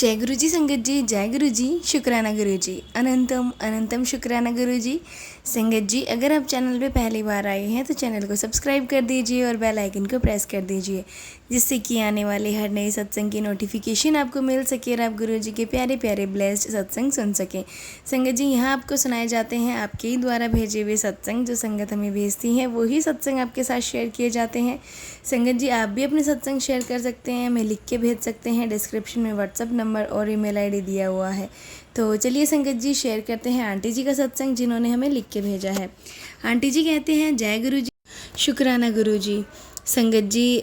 जय गुरु जी संगत जी, जय गुरु जी, शुक्राना गुरु जी, अनंतम अनंतम शुक्राना गुरु जी। संगत जी, अगर आप चैनल पे पहली बार आए हैं तो चैनल को सब्सक्राइब कर दीजिए और बेल आइकन को प्रेस कर दीजिए, जिससे कि आने वाले हर नए सत्संग की नोटिफिकेशन आपको मिल सके और आप गुरु जी के प्यारे प्यारे ब्लेस्ड सत्संग सुन सकें। संगत जी, यहाँ आपको सुनाए जाते हैं आपके ही द्वारा भेजे हुए सत्संग। जो संगत हमें भेजती हैं वही सत्संग आपके साथ शेयर किए जाते हैं। संगत जी, आप भी अपने सत्संग शेयर कर सकते हैं, हमें लिख के भेज सकते हैं। डिस्क्रिप्शन में व्हाट्सअप नंबर और ईमेल आईडी दिया हुआ है। तो चलिए संगत जी, शेयर करते हैं आंटी जी का सत्संग जिन्होंने हमें लिख के भेजा है। आंटी जी कहते हैं, जय गुरु जी, शुक्राना गुरु जी। संगत जी,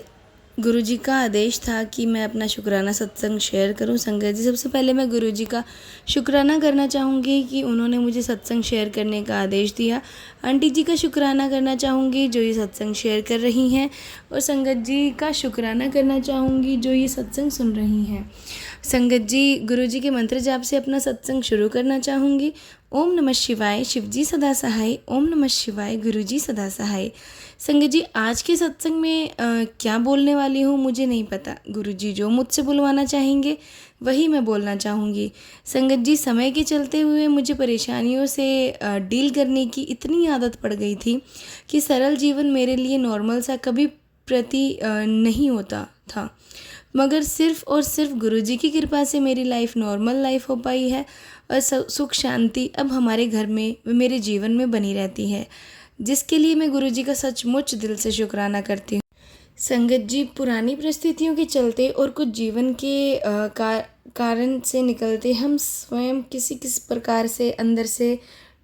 गुरु जी का आदेश था कि मैं अपना शुक्राना सत्संग शेयर करूं। संगत जी, सबसे पहले मैं गुरु जी का शुक्राना करना चाहूँगी कि उन्होंने मुझे सत्संग शेयर करने का आदेश दिया। आंटी जी का शुक्राना करना चाहूँगी जो ये सत्संग शेयर कर रही हैं, और संगत जी का शुक्राना करना चाहूँगी जो ये सत्संग सुन रही हैं। संगत जी, गुरु जी के मंत्र जाप से अपना सत्संग शुरू करना चाहूँगी। ओम नमः शिवाय, शिव जी सदा सहाय। ओम नमः शिवाय, गुरु जी सदा सहाय। संगत जी, आज के सत्संग में क्या बोलने वाली हूँ मुझे नहीं पता। गुरु जी जो मुझसे बुलवाना चाहेंगे वही मैं बोलना चाहूँगी। संगत जी, समय के चलते हुए मुझे परेशानियों से डील करने की इतनी आदत पड़ गई थी कि सरल जीवन मेरे लिए नॉर्मल सा कभी नहीं होता था, मगर सिर्फ़ और सिर्फ गुरु जी की कृपा से मेरी लाइफ नॉर्मल लाइफ हो पाई है और सुख शांति अब हमारे घर में व मेरे जीवन में बनी रहती है, जिसके लिए मैं गुरु जी का सचमुच दिल से शुक्राना करती हूँ। संगत जी, पुरानी परिस्थितियों के चलते और कुछ जीवन के कारण से निकलते हम स्वयं किस प्रकार से अंदर से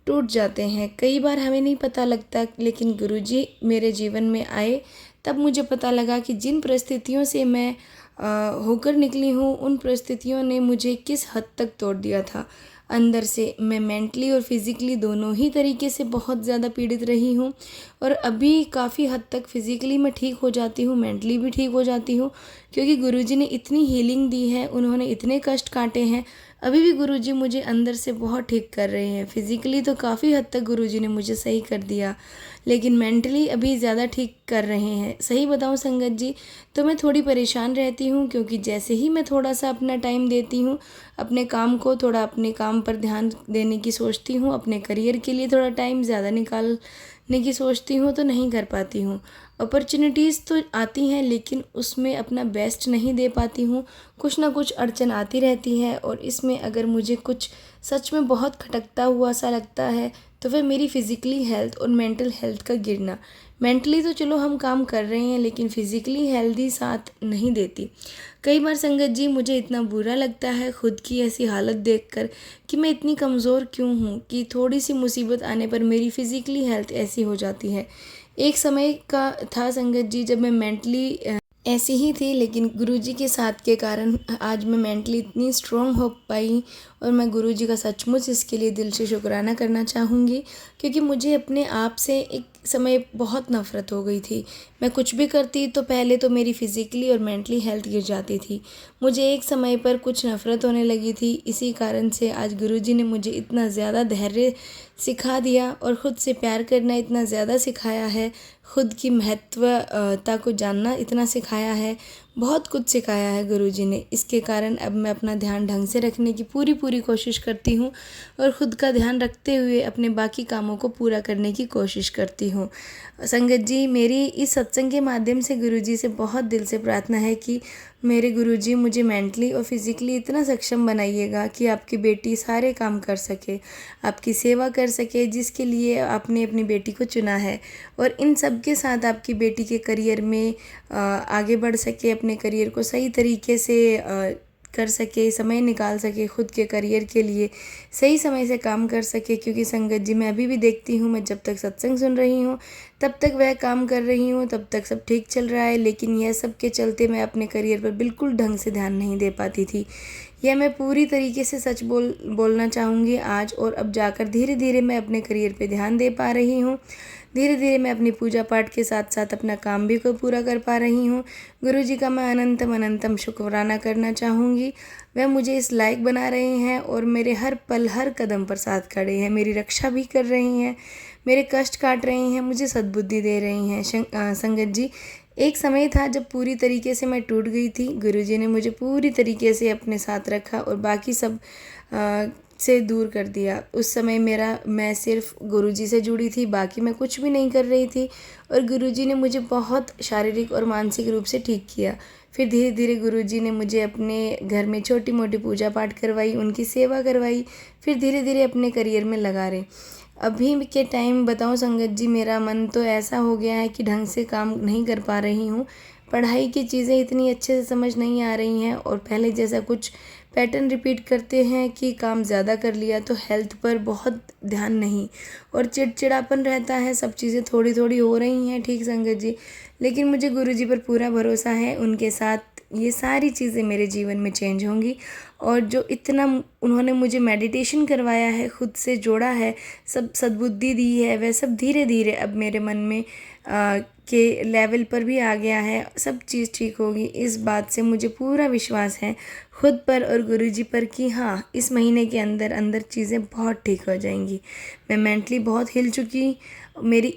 टूट जाते हैं। कई बार हमें नहीं पता लगता, लेकिन गुरु जी मेरे जीवन में आए तब मुझे पता लगा कि जिन परिस्थितियों से मैं होकर निकली हूँ, उन परिस्थितियों ने मुझे किस हद तक तोड़ दिया था। अंदर से मैं मेंटली और फिज़िकली दोनों ही तरीके से बहुत ज़्यादा पीड़ित रही हूँ, और अभी काफ़ी हद तक फिज़िकली मैं ठीक हो जाती हूँ, मेंटली भी ठीक हो जाती हूँ, क्योंकि गुरुजी ने इतनी हीलिंग दी है, उन्होंने इतने कष्ट काटे हैं। अभी भी गुरुजी मुझे अंदर से बहुत ठीक कर रहे हैं। फिज़िकली तो काफ़ी हद तक गुरुजी ने मुझे सही कर दिया, लेकिन मेंटली अभी ज़्यादा ठीक कर रहे हैं। सही बताऊँ संगत जी, तो मैं थोड़ी परेशान रहती हूँ, क्योंकि जैसे ही मैं थोड़ा सा अपना टाइम देती हूँ अपने काम को, थोड़ा अपने काम पर ध्यान देने की सोचती हूँ, अपने करियर के लिए थोड़ा टाइम ज़्यादा निकालने की सोचती हूँ, तो नहीं कर पाती हूँ। अपॉर्चुनिटीज़ तो आती हैं, लेकिन उसमें अपना बेस्ट नहीं दे पाती हूँ। कुछ ना कुछ अड़चन आती रहती है, और इसमें अगर मुझे कुछ सच में बहुत खटकता हुआ सा लगता है तो वह मेरी फ़िज़िकली हेल्थ और मेंटल हेल्थ का गिरना। मेंटली तो चलो हम काम कर रहे हैं, लेकिन फ़िज़िकली हेल्दी साथ नहीं देती। कई बार संगत जी, मुझे इतना बुरा लगता है खुद की ऐसी हालत देखकर कि मैं इतनी कमज़ोर क्यों हूँ कि थोड़ी सी मुसीबत आने पर मेरी फ़िज़िकली हेल्थ ऐसी हो जाती है। एक समय का था संगत जी जब मैं मेंटली ऐसी ही थी, लेकिन गुरुजी के साथ के कारण आज मैं मेंटली इतनी स्ट्रॉन्ग हो पाई, और मैं गुरुजी का सचमुच इसके लिए दिल से शुक्राना करना चाहूँगी, क्योंकि मुझे अपने आप से एक समय बहुत नफ़रत हो गई थी। मैं कुछ भी करती तो पहले तो मेरी फ़िज़िकली और मेंटली हेल्थ गिर जाती थी। मुझे एक समय पर कुछ नफ़रत होने लगी थी। इसी कारण से आज गुरुजी ने मुझे इतना ज़्यादा धैर्य सिखा दिया और ख़ुद से प्यार करना इतना ज़्यादा सिखाया है, खुद की महत्वता को जानना इतना सिखाया है, बहुत कुछ सिखाया है गुरुजी ने। इसके कारण अब मैं अपना ध्यान ढंग से रखने की पूरी कोशिश करती हूँ, और ख़ुद का ध्यान रखते हुए अपने बाकी कामों को पूरा करने की कोशिश करती हूँ। संगत जी, मेरी इस सत्संग के माध्यम से गुरुजी से बहुत दिल से प्रार्थना है कि मेरे गुरुजी मुझे मेंटली और फिज़िकली इतना सक्षम बनाइएगा कि आपकी बेटी सारे काम कर सके, आपकी सेवा कर सके, जिसके लिए आपने अपनी बेटी को चुना है, और इन सब के साथ आपकी बेटी के करियर में आगे बढ़ सके, अपने करियर को सही तरीके से कर सके, समय निकाल सके खुद के करियर के लिए, सही समय से काम कर सके। क्योंकि संगत जी, मैं अभी भी देखती हूँ, मैं जब तक सत्संग सुन रही हूँ तब तक वह काम कर रही हूँ, तब तक सब ठीक चल रहा है, लेकिन यह सब के चलते मैं अपने करियर पर बिल्कुल ढंग से ध्यान नहीं दे पाती थी। यह मैं पूरी तरीके से सच बोलना चाहूँगी आज, और अब जाकर धीरे धीरे मैं अपने करियर पे ध्यान दे पा रही हूँ। धीरे धीरे मैं अपनी पूजा पाठ के साथ साथ अपना काम भी को पूरा कर पा रही हूँ। गुरुजी का मैं अनंतम अनंतम शुक्राना करना चाहूँगी। वह मुझे इस लायक बना रहे हैं, और मेरे हर पल हर कदम पर साथ खड़े हैं, मेरी रक्षा भी कर रहे हैं, मेरे कष्ट काट रहे हैं, मुझे सद्बुद्धि दे रहे हैं। संगत जी, एक समय था जब पूरी तरीके से मैं टूट गई थी। गुरुजी ने मुझे पूरी तरीके से अपने साथ रखा और बाकी सब से दूर कर दिया। उस समय मैं सिर्फ गुरुजी से जुड़ी थी, बाकी मैं कुछ भी नहीं कर रही थी और गुरुजी ने मुझे बहुत शारीरिक और मानसिक रूप से ठीक किया। फिर धीरे धीरे गुरुजी ने मुझे अपने घर में छोटी मोटी पूजा पाठ करवाई, उनकी सेवा करवाई। फिर धीरे धीरे अपने करियर में लगा रहे। अभी के टाइम बताऊं संगत जी, मेरा मन तो ऐसा हो गया है कि ढंग से काम नहीं कर पा रही हूँ। पढ़ाई की चीज़ें इतनी अच्छे से समझ नहीं आ रही हैं और पहले जैसा कुछ पैटर्न रिपीट करते हैं कि काम ज़्यादा कर लिया तो हेल्थ पर बहुत ध्यान नहीं और चिड़चिड़ापन रहता है। सब चीज़ें थोड़ी थोड़ी हो रही हैं ठीक संगत जी, लेकिन मुझे गुरुजी पर पूरा भरोसा है। उनके साथ ये सारी चीज़ें मेरे जीवन में चेंज होंगी और जो इतना उन्होंने मुझे मेडिटेशन करवाया है, खुद से जोड़ा है, सब सद्बुद्धि दी है, वह सब धीरे धीरे अब मेरे मन में के लेवल पर भी आ गया है। सब चीज़ ठीक होगी, इस बात से मुझे पूरा विश्वास है खुद पर और गुरुजी पर कि हाँ, इस महीने के अंदर अंदर चीज़ें बहुत ठीक हो जाएंगी। मैं मेंटली बहुत हिल चुकी। मेरी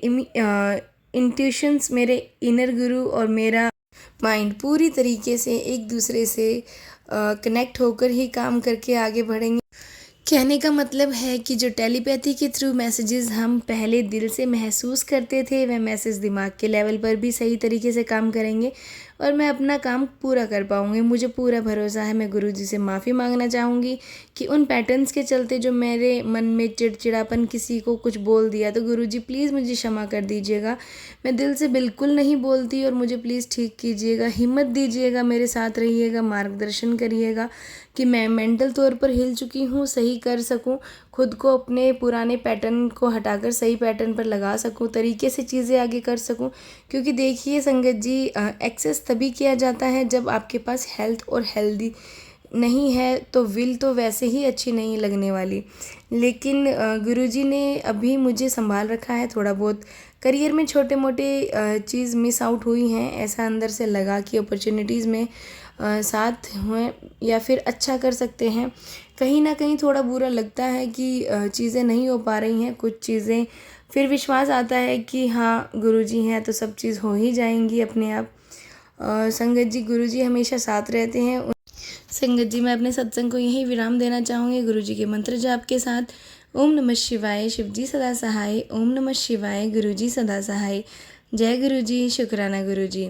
इंट्यूशंस, मेरे इनर गुरु और मेरा माइंड पूरी तरीके से एक दूसरे से कनेक्ट होकर ही काम करके आगे बढ़ेंगे। कहने का मतलब है कि जो टेलीपैथी के थ्रू मैसेजेस हम पहले दिल से महसूस करते थे, वह मैसेज दिमाग के लेवल पर भी सही तरीके से काम करेंगे और मैं अपना काम पूरा कर पाऊँगी। मुझे पूरा भरोसा है। मैं गुरुजी से माफ़ी मांगना चाहूँगी कि उन पैटर्न्स के चलते जो मेरे मन में चिड़चिड़ापन, किसी को कुछ बोल दिया तो गुरुजी प्लीज़ मुझे क्षमा कर दीजिएगा। मैं दिल से बिल्कुल नहीं बोलती और मुझे प्लीज़ ठीक कीजिएगा, हिम्मत दीजिएगा, मेरे साथ रहिएगा, मार्गदर्शन करिएगा कि मैं मेंटल तौर पर हिल चुकी हूँ, सही कर सकूँ, खुद को अपने पुराने पैटर्न को हटाकर सही पैटर्न पर लगा सकूँ, तरीके से चीज़ें आगे कर सकूँ। क्योंकि देखिए संगत जी, एक्सेस तभी किया जाता है जब आपके पास हेल्थ और हेल्दी नहीं है तो विल तो वैसे ही अच्छी नहीं लगने वाली। लेकिन गुरुजी ने अभी मुझे संभाल रखा है। थोड़ा बहुत करियर में छोटे मोटे चीज़ मिस आउट हुई हैं, ऐसा अंदर से लगा कि अपॉर्चुनिटीज़ में साथ हुए या फिर अच्छा कर सकते हैं। कहीं ना कहीं थोड़ा बुरा लगता है कि चीज़ें नहीं हो पा रही हैं कुछ चीज़ें। फिर विश्वास आता है कि हाँ, गुरुजी हैं तो सब चीज़ हो ही जाएंगी अपने आप। संगत जी, गुरुजी हमेशा साथ रहते हैं। संगत जी, मैं अपने सत्संग को यही विराम देना चाहूँगी गुरुजी के मंत्र जाप के साथ। ओम नमः शिवाय, शिवजी सदा सहाय। ओम नमः शिवाय, गुरुजी सदा सहाय। जय गुरुजी, शुक्राना गुरुजी।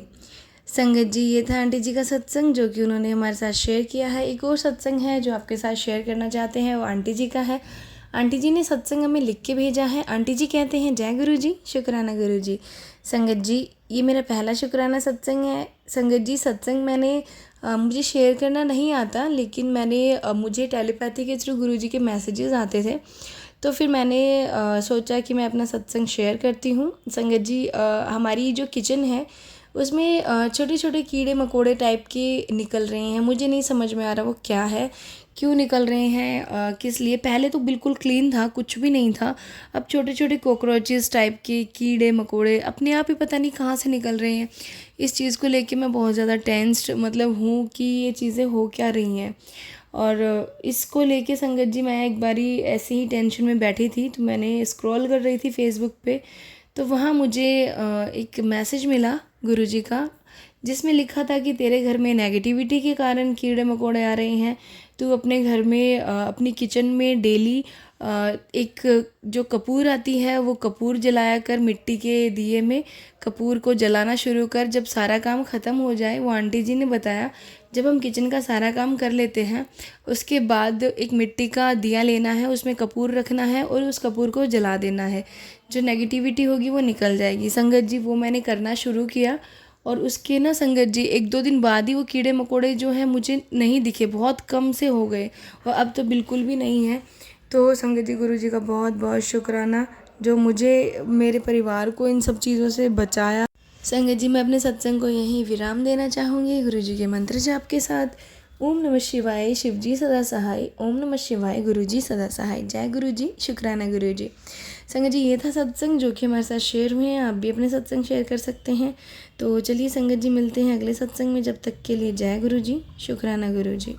संगत जी, ये था आंटी जी का सत्संग जो कि उन्होंने हमारे साथ शेयर किया है। एक और सत्संग है जो आपके साथ शेयर करना चाहते हैं, वो आंटी जी का है। आंटी जी ने सत्संग हमें लिख के भेजा है। आंटी जी कहते हैं, जय गुरुजी, शुक्राना गुरुजी। संगत जी, ये मेरा पहला शुक्राना सत्संग है। संगत जी, सत्संग मुझे शेयर करना नहीं आता, लेकिन मुझे टेलीपैथी के थ्रू गुरुजी के मैसेजेस आते थे, तो फिर मैंने सोचा कि मैं अपना सत्संग शेयर करती हूँ। संगत जी, हमारी जो किचन है उसमें छोटे छोटे कीड़े मकोड़े टाइप के निकल रहे हैं। मुझे नहीं समझ में आ रहा वो क्या है, क्यों निकल रहे हैं, किस लिए। पहले तो बिल्कुल क्लीन था, कुछ भी नहीं था। अब छोटे छोटे कॉकरोचेस टाइप के कीड़े मकोड़े अपने आप ही पता नहीं कहाँ से निकल रहे हैं। इस चीज़ को लेके मैं बहुत ज़्यादा टेंस्ड हूँ कि ये चीज़ें हो क्या रही हैं। और इसको लेके संगत जी, मैं एक बारी ऐसे ही टेंशन में बैठी थी तो मैंने स्क्रॉल कर रही थी फेसबुक पे, तो वहाँ मुझे एक मैसेज मिला गुरुजी का, जिसमें लिखा था कि तेरे घर में नेगेटिविटी के कारण कीड़े मकोड़े आ रहे हैं। तू अपने घर में अपनी किचन में डेली एक जो कपूर आती है वो कपूर जलाया कर, मिट्टी के दिए में कपूर को जलाना शुरू कर। जब सारा काम ख़त्म हो जाए, वो आंटी जी ने बताया, जब हम किचन का सारा काम कर लेते हैं उसके बाद एक मिट्टी का दिया लेना है, उसमें कपूर रखना है और उस कपूर को जला देना है। जो नेगेटिविटी होगी वो निकल जाएगी। संगत जी, वो मैंने करना शुरू किया और उसके ना संगत जी 1-2 दिन बाद ही वो कीड़े मकोड़े जो हैं मुझे नहीं दिखे, बहुत कम से हो गए और अब तो बिल्कुल भी नहीं है। तो संगत जी, गुरुजी का बहुत बहुत शुक्राना जो मुझे, मेरे परिवार को इन सब चीज़ों से बचाया। संगत जी, मैं अपने सत्संग को यहीं विराम देना चाहूँगी गुरुजी के मंत्र जाप के साथ। ओम नमः शिवाय, शिवजी सदा सहाय। ओम नमः शिवाय, गुरुजी सदा सहाय। जय गुरुजी, शुक्राना गुरुजी। संगत जी, ये था सत्संग जो कि हमारे साथ शेयर हुए हैं। आप भी अपने सत्संग शेयर कर सकते हैं। तो चलिए संगत जी, मिलते हैं अगले सत्संग में। जब तक के लिए जय गुरुजी, शुक्राना गुरुजी।